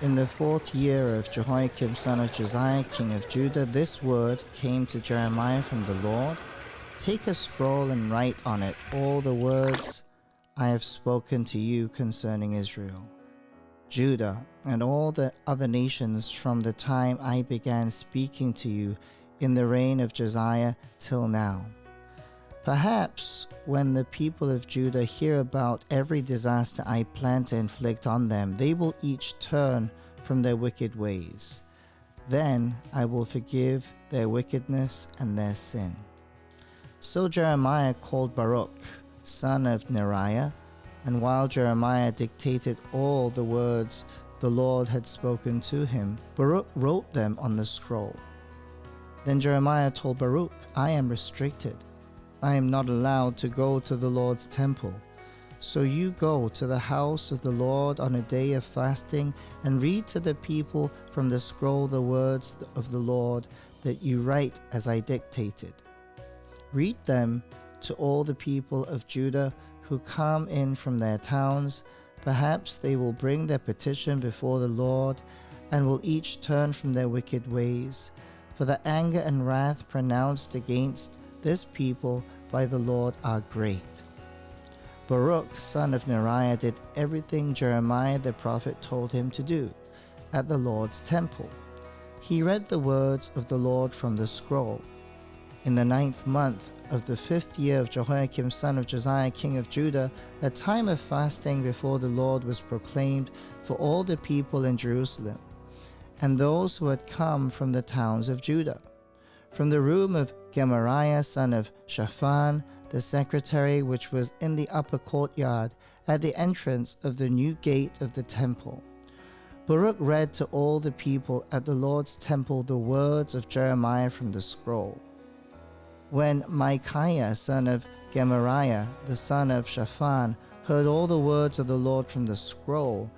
In the 4th year of Jehoiakim son of Josiah king of Judah, this word came to Jeremiah from the Lord. Take a scroll and write on it all the words I have spoken to you concerning Israel, Judah, and all the other nations from the time I began speaking to you in the reign of Josiah till now. Perhaps when the people of Judah hear about every disaster I plan to inflict on them, they will each turn from their wicked ways. Then I will forgive their wickedness and their sin. So Jeremiah called Baruch, son of Neriah, and while Jeremiah dictated all the words the Lord had spoken to him, Baruch wrote them on the scroll. Then Jeremiah told Baruch, I am restricted. I am not allowed to go to the Lord's temple. So you go to the house of the Lord on a day of fasting and read to the people from the scroll the words of the Lord that you write as I dictated. Read them to all the people of Judah who come in from their towns. Perhaps they will bring their petition before the Lord and will each turn from their wicked ways. For the anger and wrath pronounced against this people by the Lord are great. Baruch, son of Neriah, did everything Jeremiah the prophet told him to do at the Lord's temple. He read the words of the Lord from the scroll. In the 9th month of the 5th year of Jehoiakim son of Josiah king of Judah, a time of fasting before the Lord was proclaimed for all the people in Jerusalem, and those who had come from the towns of Judah. From the room of Gemariah son of Shaphan, the secretary, which was in the upper courtyard at the entrance of the new gate of the temple, Baruch read to all the people at the Lord's temple the words of Jeremiah from the scroll. When Micaiah son of Gemariah, the son of Shaphan, heard all the words of the Lord from the scroll,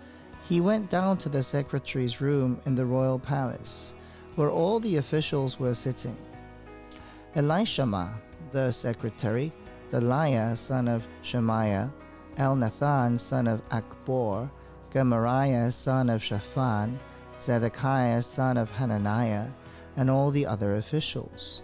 he went down to the secretary's room in the royal palace, where all the officials were sitting. Elishama, the secretary, Delaiah son of Shemaiah, Elnathan son of Akbor, Gemariah son of Shaphan, Zedekiah son of Hananiah, and all the other officials.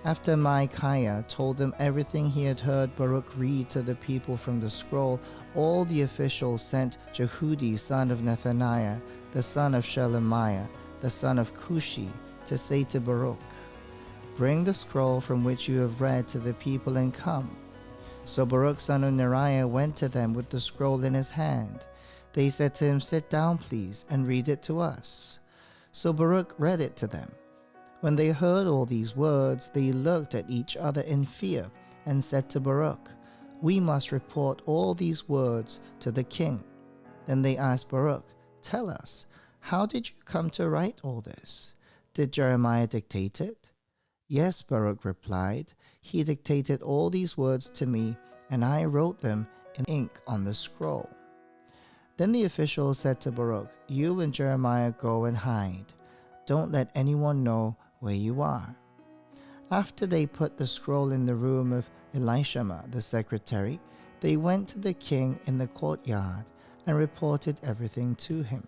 After Micaiah told them everything he had heard Baruch read to the people from the scroll, all the officials sent Jehudi son of Nethaniah, the son of Shelemiah, the son of Cushi, to say to Baruch, Bring the scroll from which you have read to the people and come. So Baruch son of Neriah went to them with the scroll in his hand. They said to him, Sit down, please, and read it to us. So Baruch read it to them. When they heard all these words, they looked at each other in fear and said to Baruch, We must report all these words to the king. Then they asked Baruch, Tell us, how did you come to write all this? Did Jeremiah dictate it? Yes, Baruch replied. He dictated all these words to me, and I wrote them in ink on the scroll. Then the officials said to Baruch, You and Jeremiah go and hide. Don't let anyone know where you are. After they put the scroll in the room of Elishama, the secretary, they went to the king in the courtyard and reported everything to him.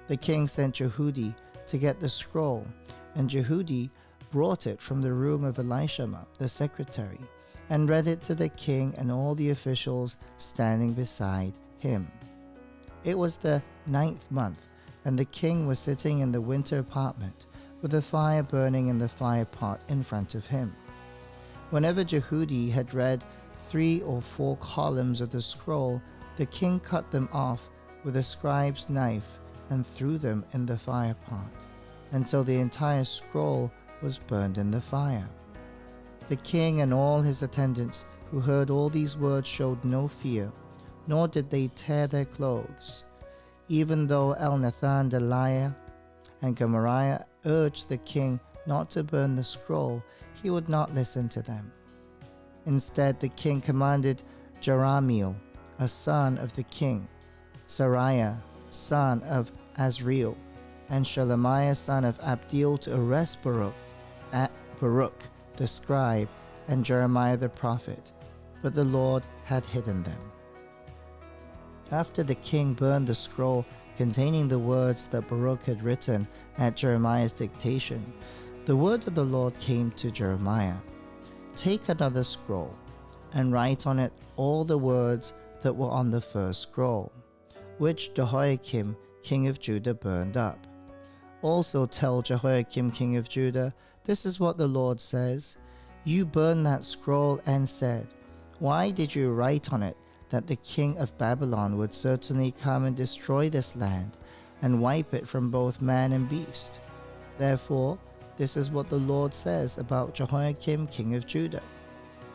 The king sent Jehudi to get the scroll, and Jehudi brought it from the room of Elishama, the secretary, and read it to the king and all the officials standing beside him. It was the 9th month, and the king was sitting in the winter apartment, with a fire burning in the fire pot in front of him. Whenever Jehudi had read 3 or 4 columns of the scroll, the king cut them off with a scribe's knife and threw them in the fire pot, until the entire scroll was burned in the fire. The king and all his attendants who heard all these words showed no fear, nor did they tear their clothes. Even though Elnathan, Delaiah, and Gemariah urged the king not to burn the scroll, he would not listen to them. Instead, the king commanded Jerahmeel, a son of the king, Sariah, son of Azriel, and Shelemiah, son of Abdeel, to arrest Baruch the scribe, and Jeremiah the prophet, but the Lord had hidden them. After the king burned the scroll, containing the words that Baruch had written at Jeremiah's dictation, the word of the Lord came to Jeremiah. Take another scroll, and write on it all the words that were on the first scroll, which Jehoiakim king of Judah burned up. Also tell Jehoiakim king of Judah, this is what the Lord says. You burned that scroll and said, why did you write on it that the king of Babylon would certainly come and destroy this land and wipe it from both man and beast? Therefore, this is what the Lord says about Jehoiakim king of Judah.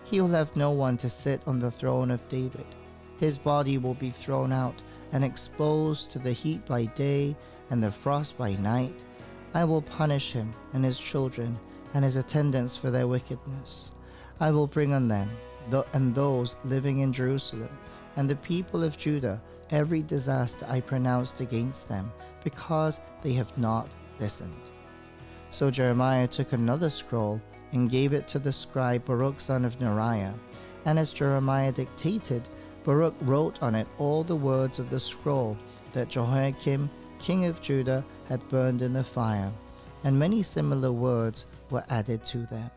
He will have no one to sit on the throne of David. His body will be thrown out and exposed to the heat by day and the frost by night. I will punish him and his children and his attendants for their wickedness. I will bring on them and those living in Jerusalem and the people of Judah every disaster I pronounced against them, because they have not listened. So Jeremiah took another scroll and gave it to the scribe Baruch son of Neriah, and as Jeremiah dictated, Baruch wrote on it all the words of the scroll that Jehoiakim king of Judah had burned in the fire, and many similar words were added to them.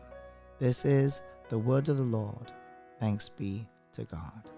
This is the word of the Lord. Thanks be to God.